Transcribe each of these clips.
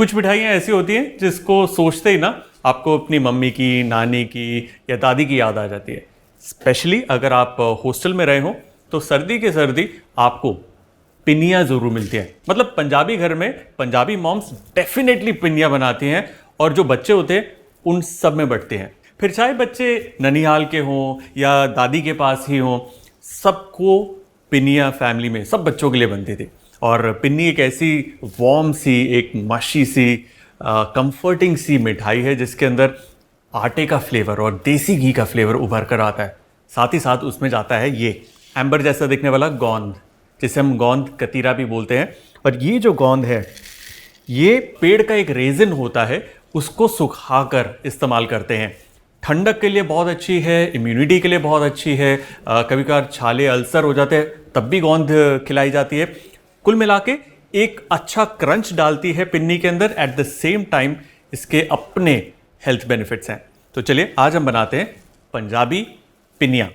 कुछ मिठाइयाँ ऐसी होती हैं जिसको सोचते ही ना आपको अपनी मम्मी की, नानी की या दादी की याद आ जाती है। स्पेशली अगर आप हॉस्टल में रहे हो तो सर्दी के सर्दी आपको पिनिया ज़रूर मिलती हैं। मतलब पंजाबी घर में पंजाबी मॉम्स डेफिनेटली पिनिया बनाती हैं और जो बच्चे होते हैं उन सब में बंटते हैं। फिर चाहे बच्चे ननिहाल के हों या दादी के पास ही हों, सबको पिनिया फैमिली में सब बच्चों के लिए बनती थी। और पिन्नी एक ऐसी वार्म सी, एक मशी सी, कंफर्टिंग सी मिठाई है जिसके अंदर आटे का फ्लेवर और देसी घी का फ्लेवर उभर कर आता है। साथ ही साथ उसमें जाता है ये एम्बर जैसा दिखने वाला गोंद, जिसे हम गोंद कतीरा भी बोलते हैं। और ये जो गोंद है ये पेड़ का एक रेजिन होता है, उसको सुखाकर इस्तेमाल करते हैं। ठंडक के लिए बहुत अच्छी है, इम्यूनिटी के लिए बहुत अच्छी है। कभी कभार छाले अल्सर हो जाते हैं तब भी गोंद खिलाई जाती है। कुल मिला के एक अच्छा क्रंच डालती है पिन्नी के अंदर। एट द सेम टाइम इसके अपने हेल्थ बेनिफिट्स हैं। तो चलिए आज हम बनाते हैं पंजाबी पिनिया।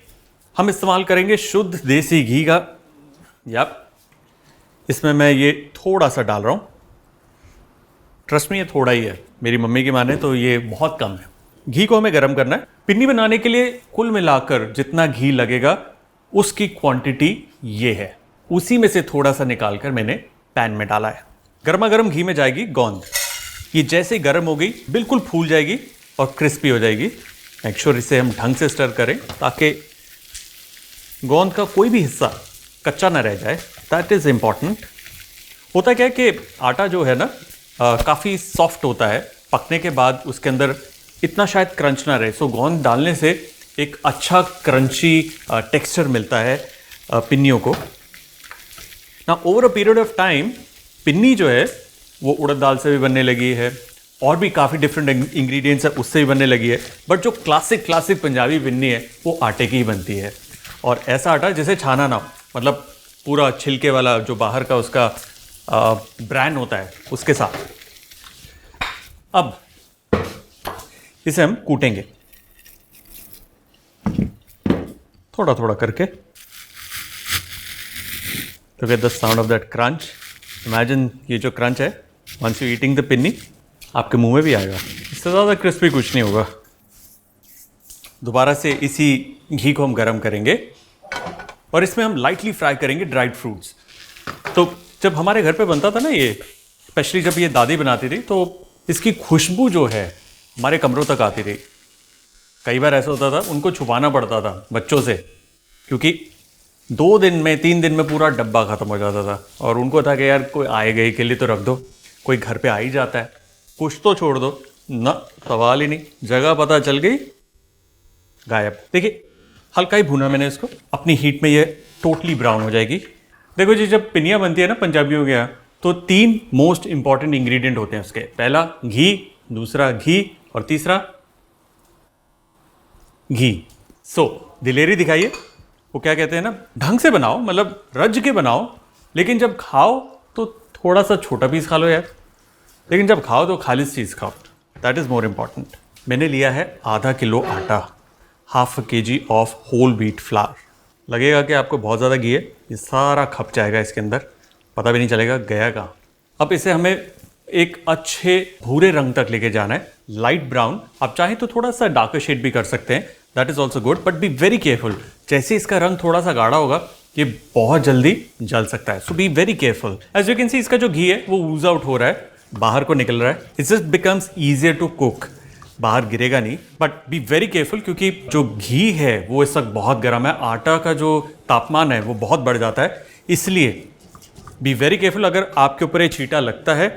हम इस्तेमाल करेंगे शुद्ध देसी घी का। इसमें मैं ये थोड़ा सा डाल रहा हूँ। ट्रस्ट में ये थोड़ा ही है, मेरी मम्मी की माने तो ये बहुत कम है। घी को हमें गर्म करना है। पिन्नी बनाने के लिए कुल मिलाकर जितना घी लगेगा उसकी क्वांटिटी ये है। उसी में से थोड़ा सा निकाल कर मैंने पैन में डाला है। गर्मा गर्म घी में जाएगी गोंद। ये जैसे ही गर्म हो गई बिल्कुल फूल जाएगी और क्रिस्पी हो जाएगी। मेक श्योर इसे हम ढंग से स्टर करें ताकि गोंद का कोई भी हिस्सा कच्चा ना रह जाए। That is important. होता क्या है कि आटा जो है ना काफ़ी सॉफ्ट होता है, पकने के बाद उसके अंदर इतना शायद क्रंच ना रहे। सो गोंद डालने से एक अच्छा क्रंची टेक्सचर मिलता है पिन्नियों को। ना over a period of time पिन्नी जो है वो उड़द दाल से भी बनने लगी है और भी काफ़ी डिफरेंट इंग्रेडिएंट्स है उससे भी बनने लगी है। बट जो क्लासिक पंजाबी पिन्नी है वो आटे की ही बनती है। और ऐसा आटा जिसे छाना ना हो, मतलब पूरा छिलके वाला जो बाहर का उसका ब्रांड होता है उसके साथ। अब इसे हम कूटेंगे थोड़ा थोड़ा करके। Look at the sound of that crunch. Imagine ये जो क्रंच है, once you eating the पिन्नी आपके मुंह में भी आएगा। इससे ज़्यादा क्रिस्पी कुछ नहीं होगा। दोबारा से इसी घी को हम गरम करेंगे और इसमें हम लाइटली फ्राई करेंगे ड्राइड फ्रूट्स। तो जब हमारे घर पे बनता था ना ये, स्पेशली जब ये दादी बनाती थी, तो इसकी खुशबू जो है हमारे कमरों तक आती थी। कई बार ऐसा होता था उनको छुपाना पड़ता था बच्चों से, क्योंकि 2 दिन में 3 दिन में पूरा डब्बा ख़त्म हो जाता था। और उनको था कि यार कोई आए गए के लिए तो रख दो, कोई घर पे आ ही जाता है, कुछ तो छोड़ दो ना। सवाल ही नहीं, जगह पता चल गई गायब। देखिए हल्का ही भुना मैंने इसको, अपनी हीट में ये टोटली ब्राउन हो जाएगी। देखो जी, जब पिनिया बनती है ना पंजाबियों के यहाँ, तो 3 मोस्ट इंपॉर्टेंट इंग्रेडिएंट होते हैं उसके। पहला घी, दूसरा घी और तीसरा घी। सो दिलेरी दिखाइए। वो क्या कहते हैं ना, ढंग से बनाओ, मतलब रज के बनाओ, लेकिन जब खाओ तो थोड़ा सा छोटा पीस खा लो यार, लेकिन जब खाओ तो खालिश चीज़ खाओ। That is more important. मैंने लिया है आधा किलो आटा, half kg of whole wheat flour. लगेगा कि आपको बहुत ज़्यादा घी है, ये सारा खप जाएगा इसके अंदर, पता भी नहीं चलेगा गया कहाँ। अब इसे हमें एक अच्छे भूरे रंग तक लेके जाना है, लाइट ब्राउन। आप चाहें तो थोड़ा सा डार्कर शेड भी कर सकते हैं, that is also good, but B very careful. जैसे इसका रंग थोड़ा सा गाढ़ा होगा ये बहुत जल्दी जल सकता है, so be very careful. As you can see इसका जो घी है वो ऊज आउट हो रहा है, बाहर को निकल रहा है। It just becomes easier to cook, बाहर गिरेगा नहीं, बट बी वेरी केयरफुल क्योंकि जो घी है वो इस वक्त बहुत गर्म है। आटा का जो तापमान है वो बहुत बढ़ जाता है, इसलिए बी वेरी केयरफुल। अगर आपके ऊपर ये छींटा लगता है,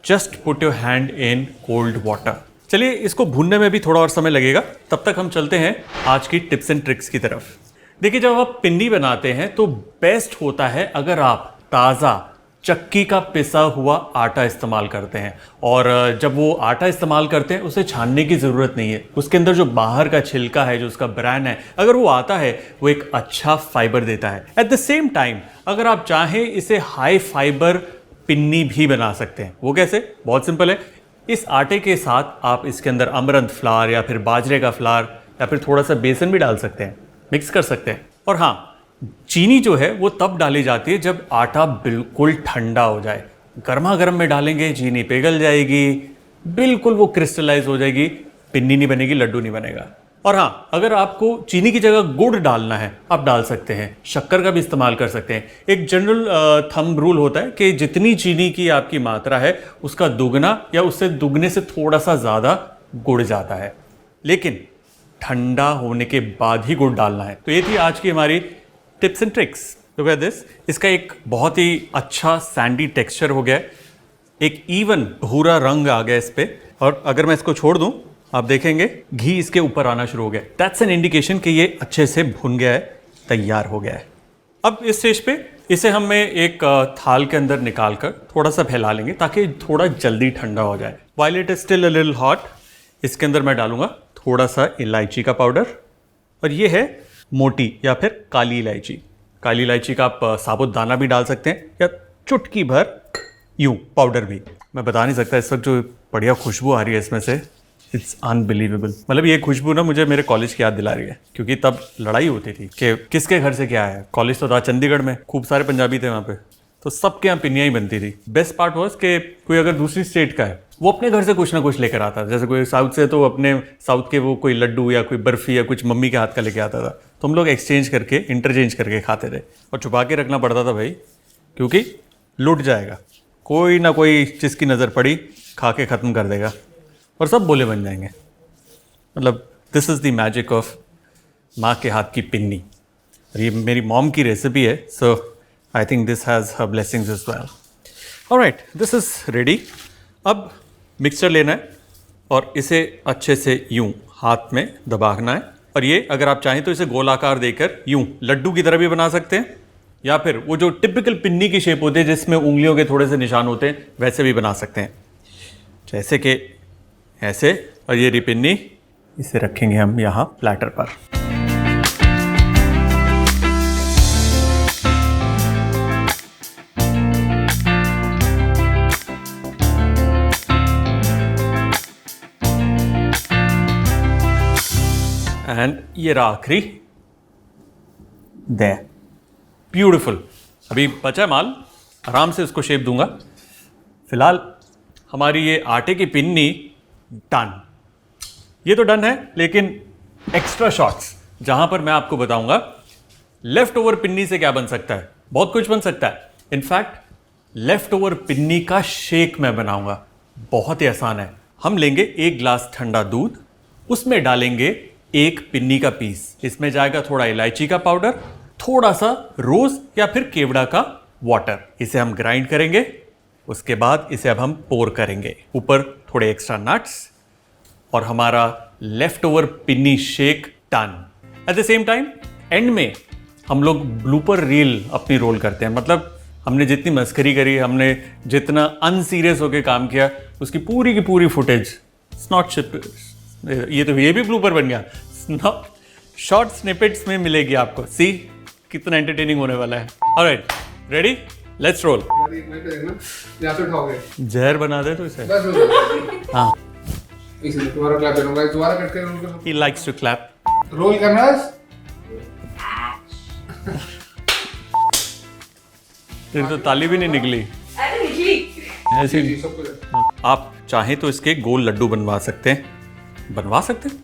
just put your hand in cold water. चलिए इसको भूनने में भी थोड़ा और समय लगेगा, तब तक हम चलते हैं आज की टिप्स एंड ट्रिक्स की तरफ। देखिए जब आप पिन्नी बनाते हैं तो बेस्ट होता है अगर आप ताज़ा चक्की का पिसा हुआ आटा इस्तेमाल करते हैं। और जब वो आटा इस्तेमाल करते हैं उसे छानने की ज़रूरत नहीं है। उसके अंदर जो बाहर का छिलका है, जो उसका ब्रांड है, अगर वो आता है वो एक अच्छा फाइबर देता है। एट द सेम टाइम अगर आप चाहें इसे हाई फाइबर पिन्नी भी बना सकते हैं। वो कैसे? बहुत सिंपल है। इस आटे के साथ आप इसके अंदर अमरंथ फ्लावर या फिर बाजरे का फ्लावर या फिर थोड़ा सा बेसन भी डाल सकते हैं, मिक्स कर सकते हैं। और हाँ, चीनी जो है वो तब डाली जाती है जब आटा बिल्कुल ठंडा हो जाए, गर्मा गर्म में डालेंगे चीनी पिघल जाएगी, बिल्कुल वो क्रिस्टलाइज हो जाएगी, पिन्नी नहीं बनेगी, लड्डू नहीं बनेगा। और हाँ, अगर आपको चीनी की जगह गुड़ डालना है आप डाल सकते हैं, शक्कर का भी इस्तेमाल कर सकते हैं। एक जनरल थंब रूल होता है कि जितनी चीनी की आपकी मात्रा है उसका दुगना या उससे दुगने से थोड़ा सा ज़्यादा गुड़ जाता है, लेकिन ठंडा होने के बाद ही गुड़ डालना है। तो ये थी आज की हमारी tips and tricks. Look at this, इसका एक बहुत ही अच्छा सैंडी टेक्सचर हो गया है, एक इवन भूरा रंग आ गया इस पे, और अगर मैं इसको छोड़ दूं आप देखेंगे घी इसके ऊपर आना शुरू हो गया। दैट्स एन इंडिकेशन कि ये अच्छे से भुन गया है, तैयार हो गया है। अब इस स्टेज पे इसे हमें एक थाल के अंदर निकाल कर थोड़ा सा फैला लेंगे ताकि थोड़ा जल्दी ठंडा हो जाए। While it is still a little hot, इसके अंदर मैं डालूंगा थोड़ा सा इलायची का पाउडर, और ये है मोटी या फिर काली इलायची। काली इलायची का आप साबुत दाना भी डाल सकते हैं या चुटकी भर यूं पाउडर भी। मैं बता नहीं सकता, इस वक्त जो बढ़िया खुशबू आ रही है इसमें से, इट्स अनबिलीवेबल। मतलब ये खुशबू ना मुझे मेरे कॉलेज की याद दिला रही है, क्योंकि तब लड़ाई होती थी कि किसके घर से क्या है। कॉलेज तो था चंडीगढ़ में, खूब सारे पंजाबी थे वहाँ पे, तो सबके यहाँ पिन्नियाँ ही बनती थी। बेस्ट पार्ट वॉज कि कोई अगर दूसरी स्टेट का है वो अपने घर से कुछ ना कुछ लेकर आता था। जैसे कोई साउथ से तो अपने साउथ के वो कोई लड्डू या कोई बर्फी या कुछ मम्मी के हाथ का लेके आता था, तो हम लोग एक्सचेंज करके इंटरचेंज करके खाते थे। और छुपा के रखना पड़ता था भाई, क्योंकि लूट जाएगा, कोई ना कोई जिसकी नज़र पड़ी खा के ख़त्म कर देगा और सब बोले बन जाएंगे। मतलब this is the magic of माँ के हाथ की पिन्नी। और ये मेरी मॉम की रेसिपी है, so I think this has her blessings as well. Alright, this is ready. अब मिक्सचर लेना है और इसे अच्छे से यूं हाथ में दबाना है, और ये अगर आप चाहें तो इसे गोलाकार देकर यूं लड्डू की तरह भी बना सकते हैं, या फिर वो जो टिपिकल पिन्नी की शेप होती है जिसमें उंगलियों के थोड़े से निशान होते हैं वैसे भी बना सकते हैं, जैसे कि ऐसे। और ये पिन्नी इसे रखेंगे हम यहाँ प्लेटर पर। एंड ये रहा आखिरी, दे ब्यूटिफुल। अभी बचा है माल, आराम से उसको शेप दूंगा। फिलहाल हमारी ये आटे की पिन्नी डन। ये तो डन है, लेकिन एक्स्ट्रा शॉट्स जहां पर मैं आपको बताऊंगा लेफ्ट ओवर पिन्नी से क्या बन सकता है। बहुत कुछ बन सकता है। इनफैक्ट लेफ्ट ओवर पिन्नी का शेक मैं बनाऊंगा, बहुत ही आसान है। हम लेंगे 1 गिलास ठंडा दूध, उसमें डालेंगे 1 पिन्नी का पीस, इसमें जाएगा थोड़ा इलायची का पाउडर, थोड़ा सा रोज या फिर केवड़ा का वाटर। इसे हम ग्राइंड करेंगे, उसके बाद इसे अब हम पोर करेंगे। ऊपर थोड़े एक्स्ट्रा नट्स, और हमारा left over pinni shake done. At the same time end में हम लोग ब्लूपर रील अपनी रोल करते हैं। मतलब हमने जितनी मस्करी करी, हमने जितना अनसीरियस होकर काम किया, उसकी पूरी की पूरी फुटेज ये भी ब्लूपर बन गया, शॉर्ट स्निपेट्स में मिलेगी आपको। सी कितना एंटरटेनिंग होने वाला है। Alright, ready, let's roll. जहर बना दे तो इसे। हाँ, दोबारा क्लैप करूंगा, दोबारा कट करूंगा। He likes to clap. Roll करना है। तेरी तो ताली भी नहीं निकली। अरे निकली। ऐसे आप चाहें तो इसके गोल लड्डू बनवा सकते हैं,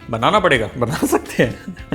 बनाना पड़ेगा, बना सकते हैं।